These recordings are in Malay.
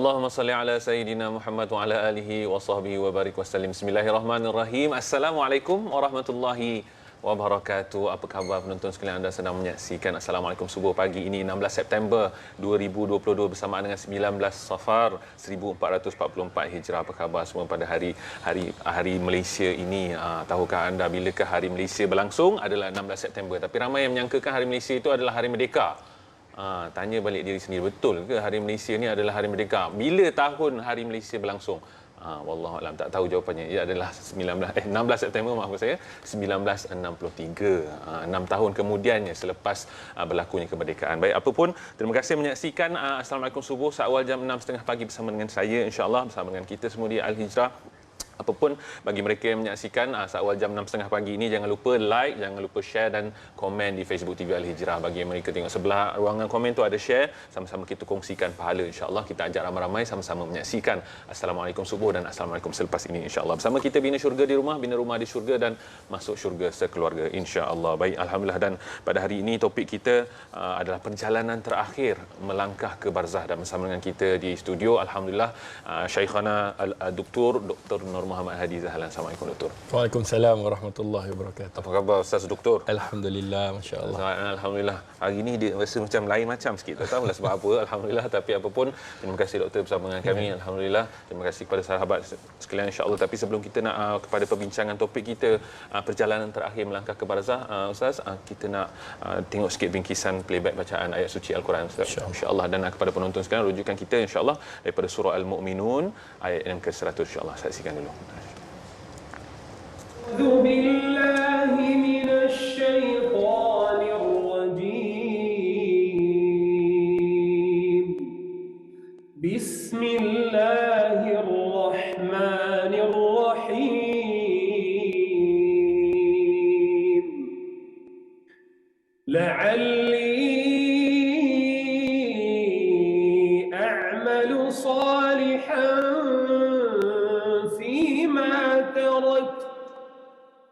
Allahumma salli ala Sayyidina Muhammad wa ala alihi wa sahbihi wa barik wa sallim. Bismillahirrahmanirrahim. Assalamualaikum warahmatullahi wabarakatuh. Apa khabar penonton sekalian, anda sedang menyaksikan Assalamualaikum Subuh pagi ini 16 September 2022 bersamaan dengan 19 Safar 1444 Hijrah. Apa khabar semua pada hari Malaysia ini? Tahukah anda bilakah hari Malaysia berlangsung? Adalah 16 September. Tapi ramai yang menyangkakan hari Malaysia itu adalah hari Merdeka. Tanya balik diri sendiri, betul ke hari Malaysia ni adalah hari Merdeka? Bila tahun hari Malaysia berlangsung? Wallahualam, tak tahu jawapannya. Ia adalah 16 September, maaf saya, 1963. 6 tahun kemudiannya selepas berlakunya kemerdekaan. Baik, apapun, terima kasih menyaksikan Assalamualaikum Subuh seawal jam 6.30 pagi bersama dengan saya, insya-Allah, bersama dengan kita semua di Al-Hijrah. Apapun, bagi mereka yang menyaksikan seawal jam 6.30 pagi ini, jangan lupa like, jangan lupa share dan komen di Facebook TV Al-Hijrah. Bagi mereka tengok sebelah ruangan komen tu ada share, sama-sama kita kongsikan pahala, insya-Allah. Kita ajak ramai-ramai sama-sama menyaksikan Assalamualaikum Subuh dan Assalamualaikum selepas ini, insya-Allah. Bersama kita bina syurga di rumah, bina rumah di syurga dan masuk syurga sekeluarga, insya-Allah. Baik, alhamdulillah, dan pada hari ini topik kita adalah perjalanan terakhir melangkah ke barzah, dan bersama dengan kita di studio, alhamdulillah, Syekhana Dr. Nur Muhammad Hadi Zahlan. Assalamualaikum Doktor. Waalaikumsalam warahmatullahi wabarakatuh. Apa khabar Ustaz Doktor? Alhamdulillah, masya-Allah. Alhamdulillah. Hari ini dia rasa macam lain macam sikit. Tak tahulah sebab apa. Alhamdulillah, tapi apapun, terima kasih doktor bersama dengan kami. Alhamdulillah. Terima kasih kepada sahabat sekalian, insya-Allah. Tapi sebelum kita nak kepada perbincangan topik kita, perjalanan terakhir melangkah ke barzah, Ustaz, kita nak tengok sikit bingkisan playback bacaan ayat suci Al-Quran, insya-Allah. Dan kepada penonton sekalian, rujukan kita insya-Allah daripada surah Al-Mu'minun ayat yang ke-100, insya-Allah. Saksikan dulu. أعوذ بالله من الشيطان الرجيم بسم الله الرحمن الرحيم لعلي أعمل صالحا فيما تركت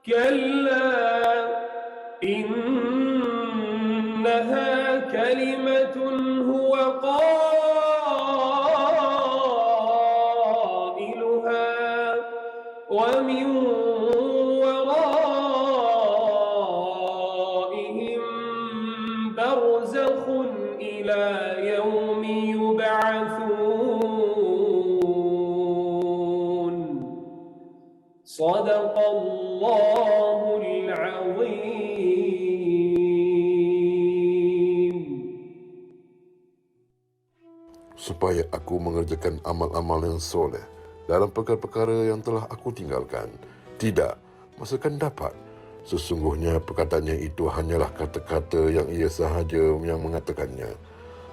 كلا إنها كلمة هو قائلها ومن ورائهم برزخ إلى يوم يبعثون صدق الله العظيم. Supaya aku mengerjakan amal-amal yang soleh dalam perkara-perkara yang telah aku tinggalkan. Tidak, masakan dapat. Sesungguhnya perkataannya itu hanyalah kata-kata yang ia sahaja yang mengatakannya.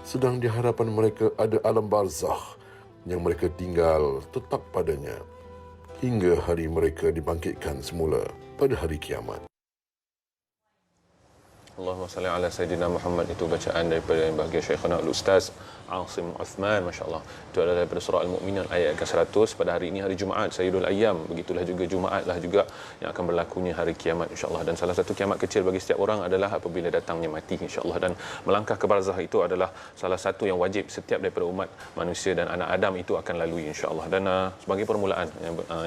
Sedang di hadapan mereka ada alam barzakh yang mereka tinggal tetap padanya hingga hari mereka dibangkitkan semula pada hari kiamat. Allahumma salli ala Sayyidina Muhammad. Itu bacaan daripada yang bahagia Syekhana Al-Ustaz Asim Uthman, masya-Allah. Itu adalah daripada surah Al-Mu'minun ayat ke-100 pada hari ini, hari Jumaat, Sayyidul Ayyam. Begitulah juga Jumaatlah juga yang akan berlakunya hari kiamat, insya-Allah. Dan salah satu kiamat kecil bagi setiap orang adalah apabila datangnya mati, insya-Allah. Dan melangkah ke barzah itu adalah salah satu yang wajib setiap daripada umat manusia dan anak Adam itu akan lalui, insya-Allah. Dan sebagai permulaan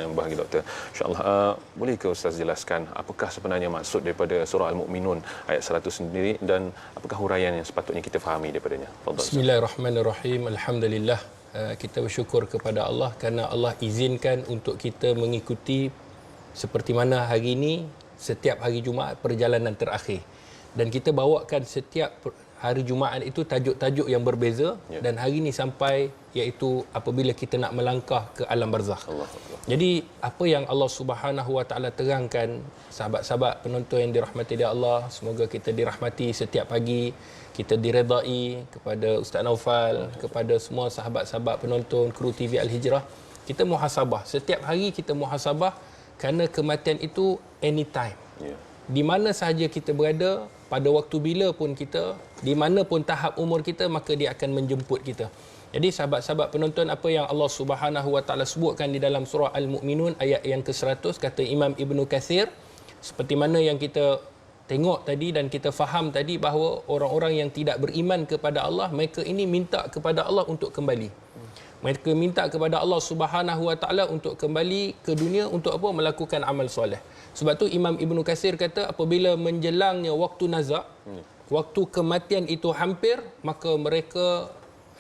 yang bahagia doktor, insya-Allah, boleh ke Ustaz jelaskan apakah sebenarnya maksud daripada surah Al-Mu'minun ayat 100 sendiri, dan apakah huraian yang sepatutnya kita fahami daripadanya? Bismillahirrahmanirrahim. Alhamdulillah, kita bersyukur kepada Allah kerana Allah izinkan untuk kita mengikuti seperti mana hari ini, setiap hari Jumaat perjalanan terakhir. Dan kita bawakan setiap hari Jumaat itu tajuk-tajuk yang berbeza, dan hari ini sampai iaitu apabila kita nak melangkah ke alam barzakh. Jadi apa yang Allah Subhanahu Wa Taala terangkan, sahabat-sahabat penonton yang dirahmati oleh Allah, semoga kita dirahmati setiap pagi, kita diredai, kepada Ustaz Naufal, kepada semua sahabat-sahabat penonton kru TV Al-Hijrah, kita muhasabah. Setiap hari kita muhasabah kerana kematian itu anytime. Di mana sahaja kita berada, pada waktu bila pun kita, di mana pun tahap umur kita, maka dia akan menjemput kita. Jadi sahabat-sahabat penonton, apa yang Allah Subhanahu Wa Taala sebutkan di dalam surah Al-Mu'minun ayat yang ke-100, kata Imam Ibn Kathir, seperti mana yang kita tengok tadi dan kita faham tadi, bahawa orang-orang yang tidak beriman kepada Allah, mereka ini minta kepada Allah untuk kembali. Mereka minta kepada Allah Subhanahu Wa Taala untuk kembali ke dunia untuk apa? Melakukan amal soleh. Sebab tu Imam Ibnu Katsir kata apabila menjelangnya waktu nazak, waktu kematian itu hampir, maka mereka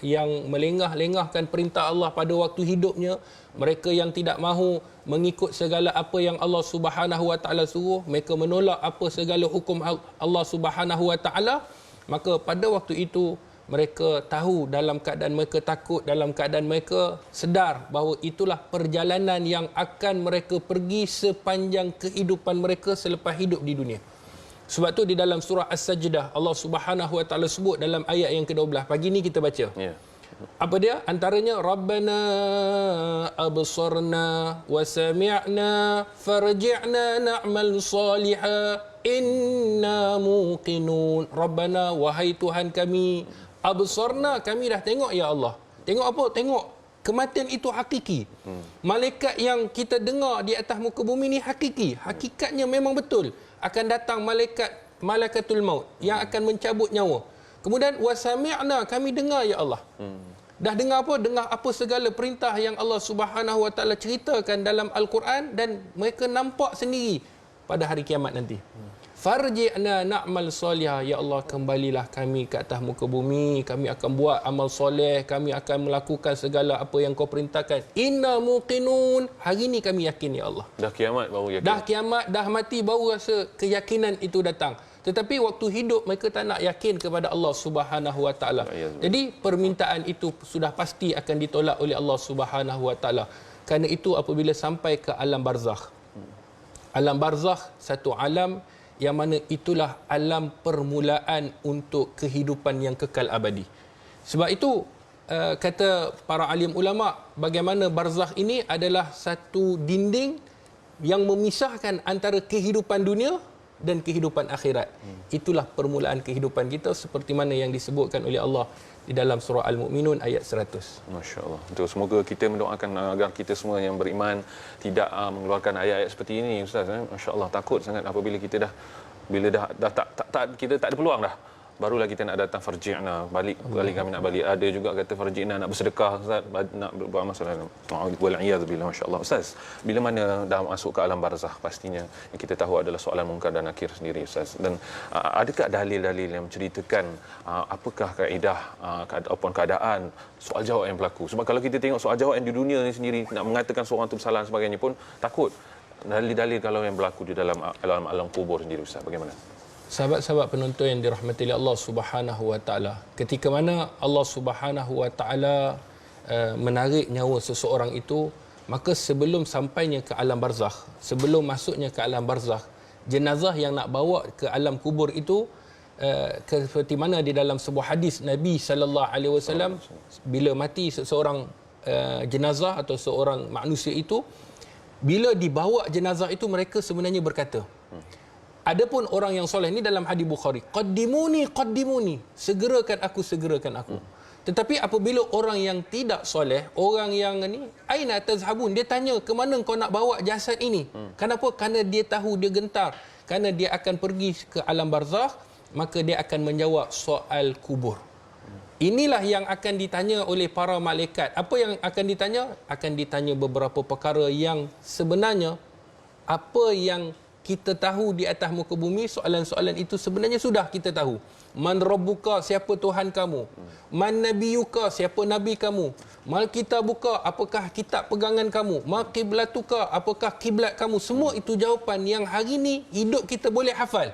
yang melengah-lengahkan perintah Allah pada waktu hidupnya, mereka yang tidak mahu mengikut segala apa yang Allah Subhanahu Wa Taala suruh, mereka menolak apa segala hukum Allah Subhanahu Wa Taala, maka pada waktu itu mereka tahu dalam keadaan mereka takut, dalam keadaan mereka sedar bahawa itulah perjalanan yang akan mereka pergi sepanjang kehidupan mereka selepas hidup di dunia. Sebab tu di dalam surah As-Sajdah Allah Subhanahu Wa Taala sebut dalam ayat yang ke-12. Pagi ni kita baca. Ya. Apa dia? Antaranya Rabbana absarna wa sami'na farji'na na'mal salihah inna muqinun. Rabbana, wahai Tuhan kami, absarna, kami dah tengok ya Allah. Tengok apa? Tengok kematian itu hakiki. Malaikat yang kita dengar di atas muka bumi ni hakiki. Hakikatnya memang betul. Akan datang malaikatul maut yang akan mencabut nyawa. Kemudian wasami'na, kami dengar ya Allah. Dah dengar apa? Dengar apa segala perintah yang Allah Subhanahu Wa Taala ceritakan dalam Al-Quran dan mereka nampak sendiri pada hari kiamat nanti. Farji'na na'mal salihah, ya Allah, kembalilah kami ke atas muka bumi, kami akan buat amal soleh, kami akan melakukan segala apa yang kau perintahkan. Inna muqinun, hari ni kami yakin ya Allah. Dah kiamat baru yakin. Dah kiamat, dah mati baru rasa keyakinan itu datang. Tetapi waktu hidup mereka tak nak yakin kepada Allah Subhanahu Wa Taala. Jadi permintaan itu sudah pasti akan ditolak oleh Allah Subhanahu Wa Taala. Kerana itu apabila sampai ke alam barzakh. Alam barzakh satu alam yang mana itulah alam permulaan untuk kehidupan yang kekal abadi. Sebab itu kata para alim ulama, bagaimana barzakh ini adalah satu dinding yang memisahkan antara kehidupan dunia dan kehidupan akhirat. Itulah permulaan kehidupan kita seperti mana yang disebutkan oleh Allah di dalam surah Al-Mu'minun ayat 100. Masya-Allah. Untuk semoga kita mendoakan agar kita semua yang beriman tidak mengeluarkan ayat-ayat seperti ini, Ustaz. Masya-Allah, takut sangat apabila kita kita tak ada peluang dah. Barulah kita nak datang farji'na, balik kali kami nak balik. Ada juga kata farji'na nak bersedekah, Ustaz, nak buat masalah. Wal iyad billah, masya-Allah. Ustaz, bila mana dah masuk ke alam barzakh, pastinya yang kita tahu adalah soalan mungkar dan nakir sendiri, Ustaz. Dan adakah dalil-dalil yang menceritakan apakah kaedah ataupun keadaan soal jawab yang berlaku? Sebab kalau kita tengok soal jawab yang di dunia ni sendiri, nak mengatakan seorang tu bersalah dan sebagainya pun takut. Dalil-dalil kalau yang berlaku di dalam alam kubur sendiri, Ustaz, bagaimana? Sahabat-sahabat penonton yang dirahmati oleh Allah Subhanahu Wa Taala, ketika mana Allah Subhanahu Wa Taala menarik nyawa seseorang itu, maka sebelum sampainya ke alam barzakh, sebelum masuknya ke alam barzakh, jenazah yang nak bawa ke alam kubur itu, seperti mana di dalam sebuah hadis Nabi sallallahu alaihi wasallam, bila mati seseorang jenazah atau seorang manusia itu, bila dibawa jenazah itu, mereka sebenarnya berkata, adapun orang yang soleh, ni dalam hadis Bukhari, qaddimuni qaddimuni, segerakan aku, segerakan aku. Tetapi apabila orang yang tidak soleh, orang yang ni, aina tazhabun, dia tanya, ke mana kau nak bawa jasad ini? Kenapa? Kerana dia tahu, dia gentar, kerana dia akan pergi ke alam barzakh, maka dia akan menjawab soal kubur. Inilah yang akan ditanya oleh para malaikat. Apa yang akan ditanya? Akan ditanya beberapa perkara yang sebenarnya apa yang kita tahu di atas muka bumi, soalan-soalan itu sebenarnya sudah kita tahu. Man rabbuka, siapa Tuhan kamu? Man nabiyuka, siapa nabi kamu? Mal kitabuka, apakah kitab pegangan kamu? Ma qiblatuka, apakah kiblat kamu? Semua itu jawapan yang hari ini hidup kita boleh hafal.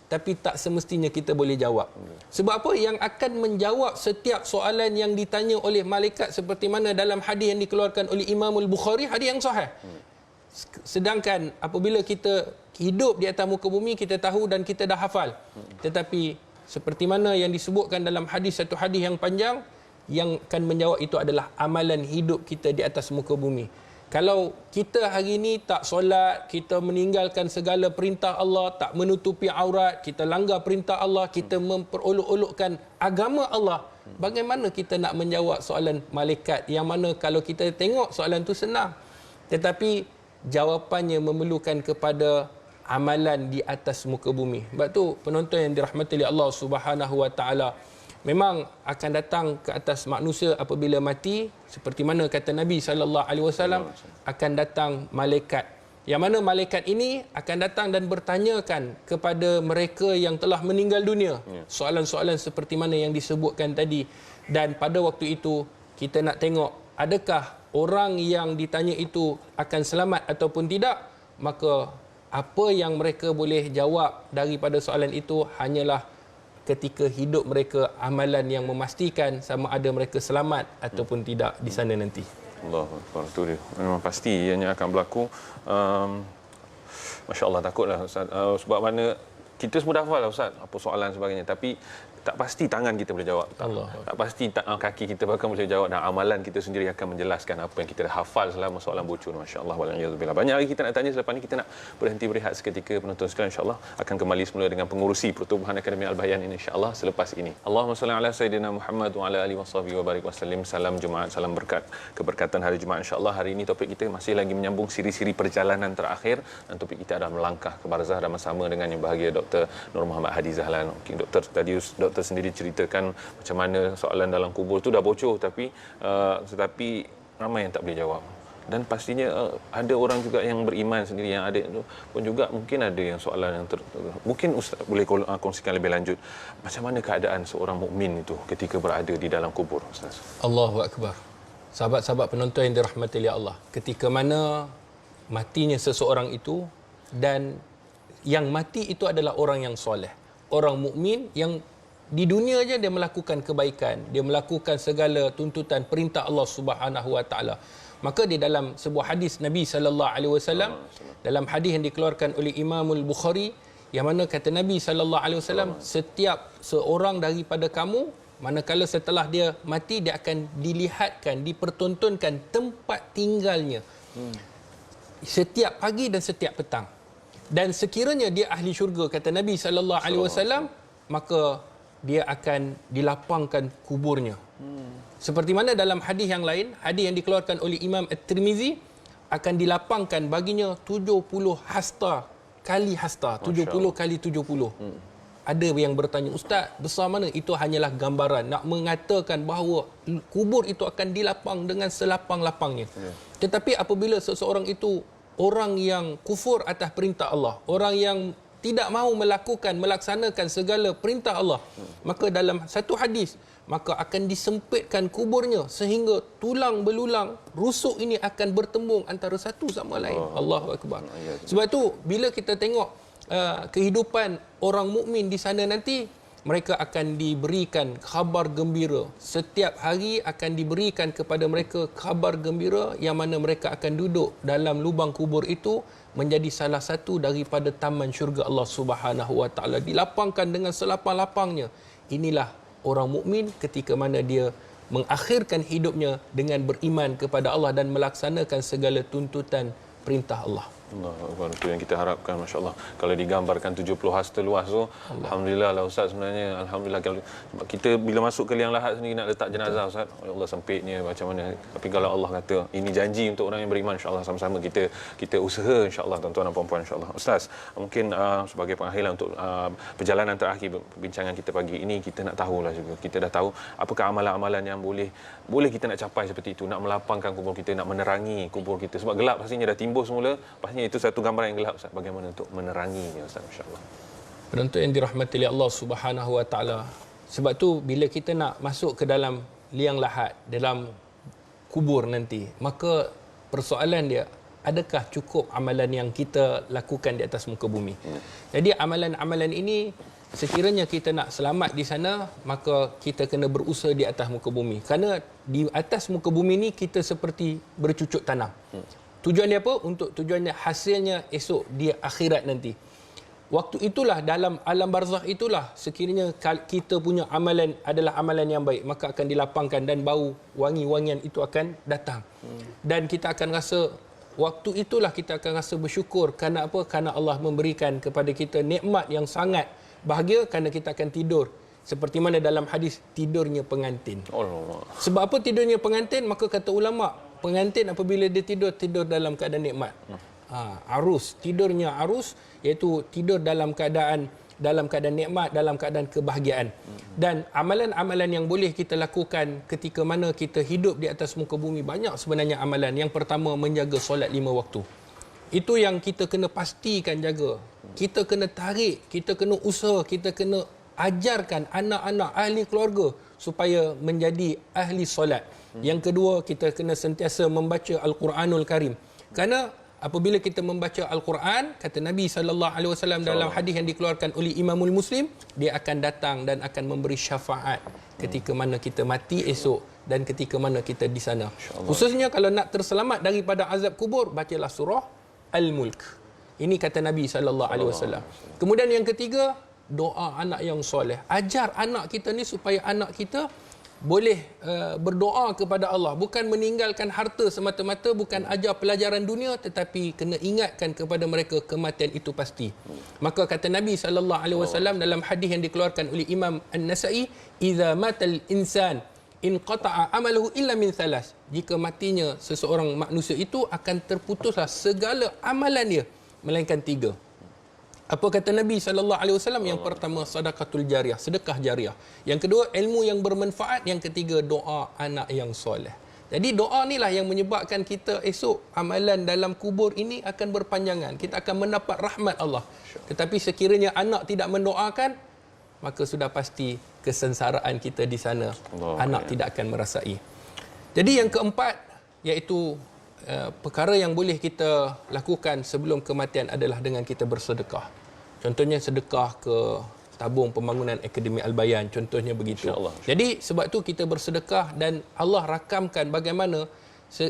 Tapi tak semestinya kita boleh jawab. Sebab apa? Yang akan menjawab setiap soalan yang ditanya oleh malaikat, seperti mana dalam hadis yang dikeluarkan oleh Imam Al-Bukhari, hadis yang sahih. Sedangkan apabila kita hidup di atas muka bumi, kita tahu dan kita dah hafal. Tetapi seperti mana yang disebutkan dalam hadis, satu hadis yang panjang, yang akan menjawab itu adalah amalan hidup kita di atas muka bumi. Kalau kita hari ini tak solat, kita meninggalkan segala perintah Allah, tak menutupi aurat, kita langgar perintah Allah, kita memperolok-olokkan agama Allah, bagaimana kita nak menjawab soalan malaikat yang mana kalau kita tengok soalan itu senang, tetapi jawapannya memerlukan kepada amalan di atas muka bumi. Sebab tu penonton yang dirahmati oleh Allah Subhanahu Wa Taala, memang akan datang ke atas manusia apabila mati, seperti mana kata Nabi SAW, akan datang malaikat. Yang mana malaikat ini akan datang dan bertanyakan kepada mereka yang telah meninggal dunia. Soalan-soalan seperti mana yang disebutkan tadi. Dan pada waktu itu, kita nak tengok adakah orang yang ditanya itu akan selamat ataupun tidak. Maka apa yang mereka boleh jawab daripada soalan itu hanyalah ketika hidup mereka amalan yang memastikan sama ada mereka selamat ataupun tidak di sana nanti. Allahu Akbar, itu dia. Memang pasti ianya akan berlaku. Masya Allah, takutlah Ustaz. Sebab mana kita semua dah hafal lah Ustaz, apa soalan sebagainya, tapi tak pasti tangan kita boleh jawab. Allah. Tak pasti kaki kita bahkan boleh jawab, dan amalan kita sendiri akan menjelaskan apa yang kita dah hafal selama soalan bocor. Masya-Allah, waliyadzubillah. Banyak lagi kita nak tanya, selepas ni kita nak berhenti berehat seketika. Penonton sekalian, insya-Allah akan kembali semula dengan pengurusi Pertubuhan Akademi Al-Bayan ini, insya-Allah selepas ini. Allahumma salli ala sayyidina Muhammad wa ala alihi wasahbihi wa barik wasallim. Salam Jumaat, salam berkat, keberkatan hari Jumaat, insya-Allah. Hari ini topik kita masih lagi menyambung siri-siri perjalanan terakhir, dan topik kita adalah melangkah ke barzah, dan bersama dengan yang bahagia Dr. Nur Muhammad Hadi Zahlan. Doktor tadi, doktor sendiri ceritakan macam mana soalan dalam kubur tu dah bocor, tetapi ramai yang tak boleh jawab. Dan pastinya ada orang juga yang beriman sendiri yang ada tu pun juga mungkin ada yang soalan yang mungkin Ustaz boleh kongsikan lebih lanjut macam mana keadaan seorang mukmin itu ketika berada di dalam kubur, Ustaz. Allahu Akbar. Sahabat-sahabat penonton yang dirahmati oleh Allah, ketika mana matinya seseorang itu, dan yang mati itu adalah orang yang soleh, orang mukmin yang di dunia aja dia melakukan kebaikan, dia melakukan segala tuntutan perintah Allah Subhanahu Wa Taala. Maka di dalam sebuah hadis Nabi sallallahu alaihi wasallam, dalam hadis yang dikeluarkan oleh Imam Al-Bukhari, yang mana kata Nabi sallallahu alaihi wasallam, setiap seorang daripada kamu manakala setelah dia mati, dia akan dilihatkan, dipertontonkan tempat tinggalnya setiap pagi dan setiap petang. Dan sekiranya dia ahli syurga, kata Nabi sallallahu alaihi wasallam, maka dia akan dilapangkan kuburnya. Seperti mana dalam hadis yang lain, hadis yang dikeluarkan oleh Imam At-Tirmizi, akan dilapangkan baginya 70 hasta kali hasta, 70 kali 70. Ada yang bertanya, Ustaz, besar mana? Itu hanyalah gambaran nak mengatakan bahawa kubur itu akan dilapang dengan selapang-lapangnya. Tetapi apabila seseorang itu orang yang kufur atas perintah Allah, orang yang tidak mahu melaksanakan segala perintah Allah, maka dalam satu hadis, maka akan disempitkan kuburnya sehingga tulang belulang rusuk ini akan bertembung antara satu sama lain. Allahu Akbar. Sebab tu bila kita tengok kehidupan orang mukmin di sana nanti, mereka akan diberikan khabar gembira. Setiap hari akan diberikan kepada mereka khabar gembira, yang mana mereka akan duduk dalam lubang kubur itu menjadi salah satu daripada taman syurga Allah Subhanahu Wa Taala, dilapangkan dengan selapang-lapangnya. Inilah orang mukmin ketika mana dia mengakhirkan hidupnya dengan beriman kepada Allah dan melaksanakan segala tuntutan perintah Allah. Itu yang kita harapkan, masya-Allah. Kalau digambarkan 70 hasta luas tu, alhamdulillah lah Ustaz. Sebenarnya alhamdulillah, kalau kita bila masuk ke liang lahat sendiri nak letak jenazah, Ustaz, ya Allah, sempitnya macam mana. Tapi kalau Allah kata ini janji untuk orang yang beriman, insya-Allah sama-sama kita usaha, insya-Allah, tuan-tuan dan puan-puan, insya-Allah. Ustaz, mungkin sebagai pengakhiran untuk perjalanan terakhir perbincangan kita pagi ini, kita nak tahulah juga, kita dah tahu apakah amalan-amalan yang boleh kita nak capai seperti itu, nak melapangkan kubur kita, nak menerangi kubur kita. Sebab gelap pastinya dah timbul semula, pastinya itu satu gambaran yang gelap, Ustaz. Bagaimana untuk meneranginya, Ustaz, insya-Allah. Penonton yang dirahmati oleh Allah Subhanahu Wa Taala, sebab tu bila kita nak masuk ke dalam liang lahat, dalam kubur nanti, maka persoalan dia, adakah cukup amalan yang kita lakukan di atas muka bumi? Jadi amalan-amalan ini, sekiranya kita nak selamat di sana, maka kita kena berusaha di atas muka bumi. Kerana di atas muka bumi ni kita seperti bercucuk tanam. Tujuan dia apa? Untuk tujuannya hasilnya esok di akhirat nanti. Waktu itulah, dalam alam barzakh itulah, sekiranya kita punya amalan adalah amalan yang baik, maka akan dilapangkan dan bau wangi-wangian itu akan datang. Dan kita akan rasa, waktu itulah kita akan rasa bersyukur. Kerana apa? Kerana Allah memberikan kepada kita nikmat yang sangat bahagia, kerana kita akan tidur. Seperti mana dalam hadis, tidurnya pengantin. Allah. Sebab apa tidurnya pengantin? Maka kata ulama', pengantin apabila dia tidur dalam keadaan nikmat. Arus, tidurnya arus, iaitu tidur dalam keadaan dalam keadaan nikmat, dalam keadaan kebahagiaan. Dan amalan-amalan yang boleh kita lakukan ketika mana kita hidup di atas muka bumi, banyak sebenarnya amalan. Yang pertama, menjaga solat 5 waktu. Itu yang kita kena pastikan jaga. Kita kena tarik, kita kena usaha, kita kena ajarkan anak-anak, ahli keluarga supaya menjadi ahli solat. Yang kedua, kita kena sentiasa membaca Al-Quranul Karim. Kerana apabila kita membaca Al-Quran, kata Nabi SAW dalam hadis yang dikeluarkan oleh Imamul Muslim, dia akan datang dan akan memberi syafaat ketika mana kita mati esok dan ketika mana kita di sana. Khususnya kalau nak terselamat daripada azab kubur, bacalah surah Al-Mulk. Ini kata Nabi SAW. Kemudian yang ketiga, doa anak yang soleh. Ajar anak kita ni supaya anak kita boleh berdoa kepada Allah, bukan meninggalkan harta semata-mata, bukan ajar pelajaran dunia, tetapi kena ingatkan kepada mereka kematian itu pasti. Maka kata Nabi SAW dalam hadis yang dikeluarkan oleh Imam An-Nasa'i, "Idza matal insan inqata'a amaluhu illa min thalas." Jika matinya seseorang manusia itu, akan terputuslah segala amalan dia melainkan 3. Apa kata Nabi SAW? Yang pertama, sedekatul jariah, sedekah jariah. Yang kedua, ilmu yang bermanfaat. Yang ketiga, doa anak yang soleh. Jadi doa inilah yang menyebabkan kita esok amalan dalam kubur ini akan berpanjangan. Kita akan mendapat rahmat Allah. Tetapi sekiranya anak tidak mendoakan, maka sudah pasti kesengsaraan kita di sana. Anak tidak akan merasai. Jadi yang keempat, iaitu perkara yang boleh kita lakukan sebelum kematian adalah dengan kita bersedekah. Contohnya sedekah ke tabung pembangunan Akademi Al-Bayan, contohnya begitu. Jadi sebab tu kita bersedekah, dan Allah rakamkan bagaimana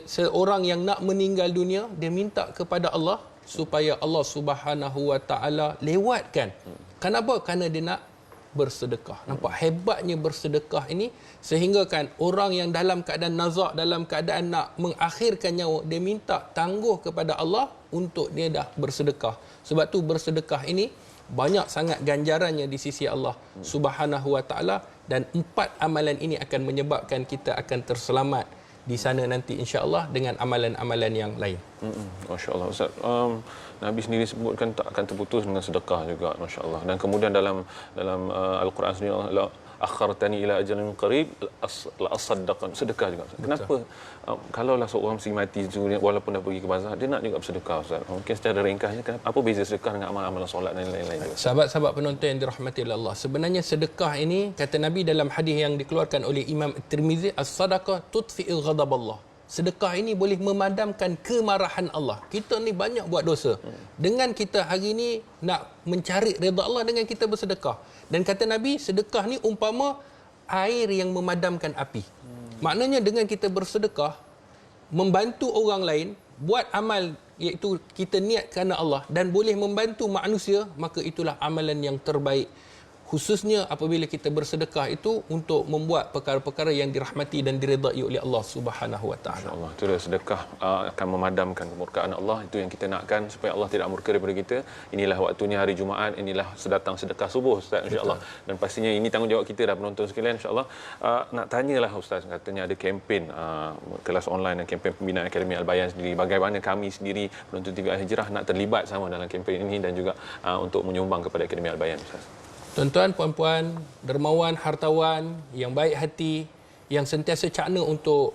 seorang yang nak meninggal dunia, dia minta kepada Allah supaya Allah Subhanahu Wa Taala lewatkan. Kenapa? Kerana dia nak bersedekah. Nampak hebatnya bersedekah ini, sehingga kan orang yang dalam keadaan nazak, dalam keadaan nak mengakhirkan nyawa, dia minta tangguh kepada Allah untuk dia dah bersedekah. Sebab tu bersedekah ini banyak sangat ganjarannya di sisi Allah Subhanahu Wa Taala, dan 4 amalan ini akan menyebabkan kita akan terselamat di sana nanti insya-Allah dengan amalan-amalan yang lain. Masya-Allah Ustaz. Nabi sendiri sebutkan tak akan terputus dengan sedekah juga, masya-Allah. Dan kemudian dalam Al-Quran sendiri, akhartani ila ajalin qarib la asaddaqan, sedekah juga. Kenapa kalaulah seorang mesti mati walaupun dah pergi ke bazar, dia nak juga bersedekah, Ustaz? Mungkin secara ringkasnya, apa beza sedekah dengan amal-amalan solat dan lain-lain? Sahabat-sahabat penonton yang dirahmati oleh Allah, sebenarnya sedekah ini kata Nabi dalam hadis yang dikeluarkan oleh Imam At-Tirmizi, as-sadaqah tudfi'u ghadaballah. Sedekah ini boleh memadamkan kemarahan Allah. Kita ni banyak buat dosa. Dengan kita hari ini nak mencari redha Allah dengan kita bersedekah. Dan kata Nabi, sedekah ni umpama air yang memadamkan api. Maknanya dengan kita bersedekah, membantu orang lain, buat amal iaitu kita niat kerana Allah dan boleh membantu manusia, maka itulah amalan yang terbaik. Khususnya apabila kita bersedekah itu untuk membuat perkara-perkara yang dirahmati dan diredai oleh Allah Subhanahu Wa Taala. Insya-Allah, itulah sedekah akan memadamkan kemurkaan Allah. Itu yang kita nakkan supaya Allah tidak murka daripada kita. Inilah waktunya hari Jumaat, inilah sedatang sedekah subuh, Ustaz, insya-Allah. Dan pastinya ini tanggungjawab kita dah penonton sekalian, insya-Allah. Nak tanyalah Ustaz, katanya ada kempen kelas online dan kempen pembinaan Akademi Al-Bayan sendiri. Bagaimana kami sendiri penonton TV Al-Hijrah nak terlibat sama dalam kempen ini dan juga untuk menyumbang kepada Akademi Al-Bayan, Ustaz? Tuan-tuan, puan-puan, dermawan, hartawan yang baik hati, yang sentiasa cakna untuk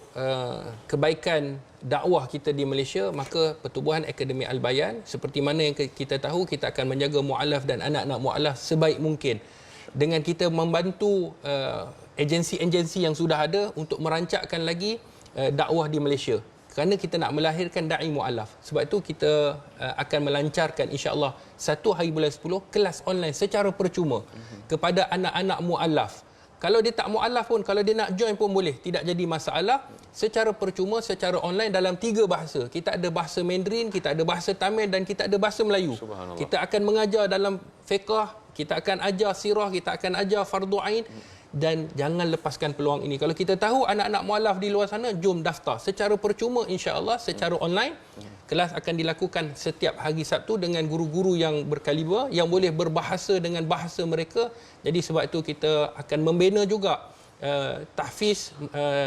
kebaikan dakwah kita di Malaysia, maka Pertubuhan Akademi Al-Bayan, seperti mana yang kita tahu, kita akan menjaga mu'alaf dan anak-anak mu'alaf sebaik mungkin. Dengan kita membantu agensi-agensi yang sudah ada untuk merancakkan lagi dakwah di Malaysia. Kerana kita nak melahirkan da'i mu'alaf. Sebab itu kita akan melancarkan insya-Allah 1 hari bulan 10 kelas online secara percuma kepada anak-anak mu'alaf. Kalau dia tak mu'alaf pun, kalau dia nak join pun boleh, tidak jadi masalah. Secara percuma, secara online dalam 3 bahasa. Kita ada bahasa Mandarin, kita ada bahasa Tamil dan kita ada bahasa Melayu. Kita akan mengajar dalam fiqh, kita akan ajar sirah, kita akan ajar fardu ain. Dan jangan lepaskan peluang ini. Kalau kita tahu anak-anak mualaf di luar sana, jom daftar secara percuma insya-Allah, secara online. Kelas akan dilakukan setiap hari Sabtu dengan guru-guru yang berkaliber, yang boleh berbahasa dengan bahasa mereka. Jadi sebab itu kita akan membina juga tahfiz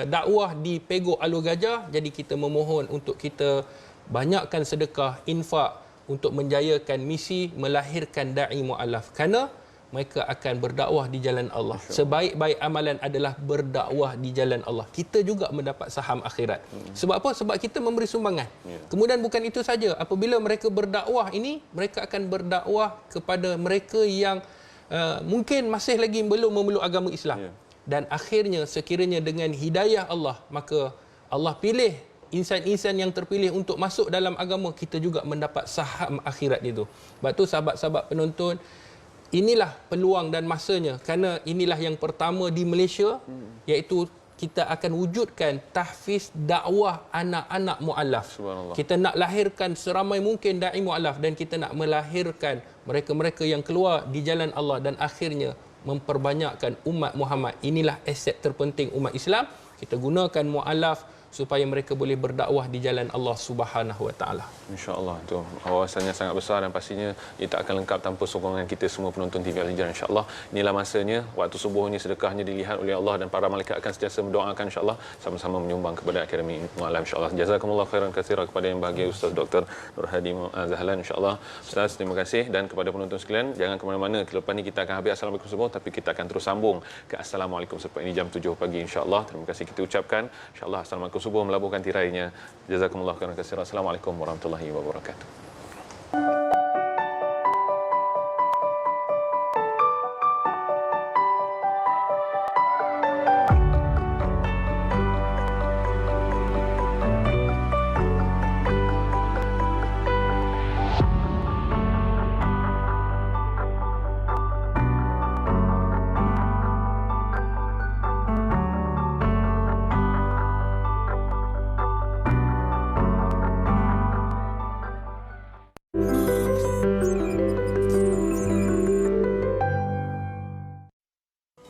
dakwah di Pegok Alur Gajah. Jadi kita memohon untuk kita banyakkan sedekah, infak untuk menjayakan misi melahirkan da'i mualaf. Kerana mereka akan berdakwah di jalan Allah. Sebaik-baik amalan adalah berdakwah di jalan Allah. Kita juga mendapat saham akhirat. Sebab apa? Sebab kita memberi sumbangan. Kemudian bukan itu saja. Apabila mereka berdakwah ini, mereka akan berdakwah kepada mereka yang mungkin masih lagi belum memeluk agama Islam. Dan akhirnya sekiranya dengan hidayah Allah, maka Allah pilih insan-insan yang terpilih untuk masuk dalam agama, kita juga mendapat saham akhirat itu. Sebab tu sahabat-sahabat penonton, inilah peluang dan masanya, kerana inilah yang pertama di Malaysia, iaitu kita akan wujudkan tahfiz dakwah anak-anak mu'allaf. Kita nak lahirkan seramai mungkin da'i mu'allaf, dan kita nak melahirkan mereka-mereka yang keluar di jalan Allah dan akhirnya memperbanyakkan umat Muhammad. Inilah aset terpenting umat Islam. Kita gunakan mu'allaf supaya mereka boleh berdakwah di jalan Allah Subhanahu Wa Taala. InsyaAllah, itu wawasannya sangat besar dan pastinya ia tak akan lengkap tanpa sokongan kita semua penonton TV Al-Hijrah. InsyaAllah inilah masanya, waktu subuh ini sedekahnya dilihat oleh Allah dan para malaikat akan sentiasa mendoakan, insyaAllah sama-sama menyumbang kepada Akademi Mu'alaf, insyaAllah. Jazakumullah khairan katsira kepada yang bahagia Ustaz Dr. Nur Hadi Zahlan, insyaAllah. Ustaz, terima kasih, dan kepada penonton sekalian, jangan ke mana-mana. Lepas ni kita akan habis Assalamualaikum semua, tapi kita akan terus sambung ke Assalamualaikum sampai ini jam 7 pagi, insyaAllah. Terima kasih kita ucapkan, insyaAllah. Assalamualaikum subuh melabuhkan tirainya. Jazakumullah khairan katsira. Assalamualaikum warahmatullahi wabarakatuh.